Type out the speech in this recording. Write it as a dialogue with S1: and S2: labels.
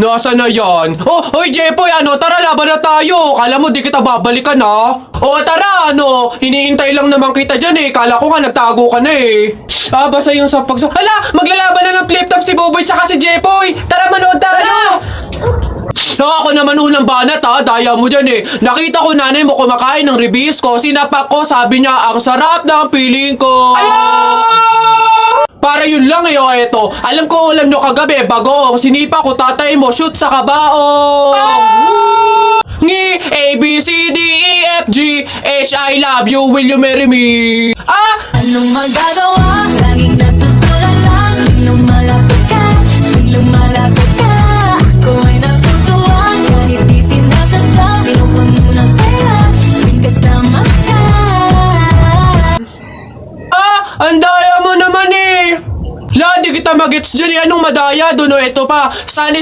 S1: Nasaan na yan? Oh, hoy Jepoy, tara laban na tayo. Kala mo di kita babalikan ha? Oh, tara, hinihintay lang naman kita dyan eh. Kala ko nga nagtago ka na eh. Basta yung sa Hala, maglalaban na ng flip top si Boboy tsaka si Jepoy. Tara, manood tayo. Ako naman unang banat ha, daya mo dyan eh. Nakita ko nanay mo kumakain ng ribisco. Sinapak ko, sabi niya, ang sarap ng piling ko. Para yun lang eh, eto. Alam nyo kagabi, bago sinipa ko tatay mo, shoot sa kabaong. Ngi, A, B, C, D, E, F, G, H, I love you, will you marry me?
S2: Anong magagawa? Laging natutunan lang. Tuwing lumalapit ka, tuwing lumalapit ka, ako ay natutuwa. Kahit di sinasadya, pinupuno ng saya, tuwing kasama ka.
S1: Ang daya mo naman eh. La, di kita magets dyan eh. Anong madaya? Doon ito pa. Sunny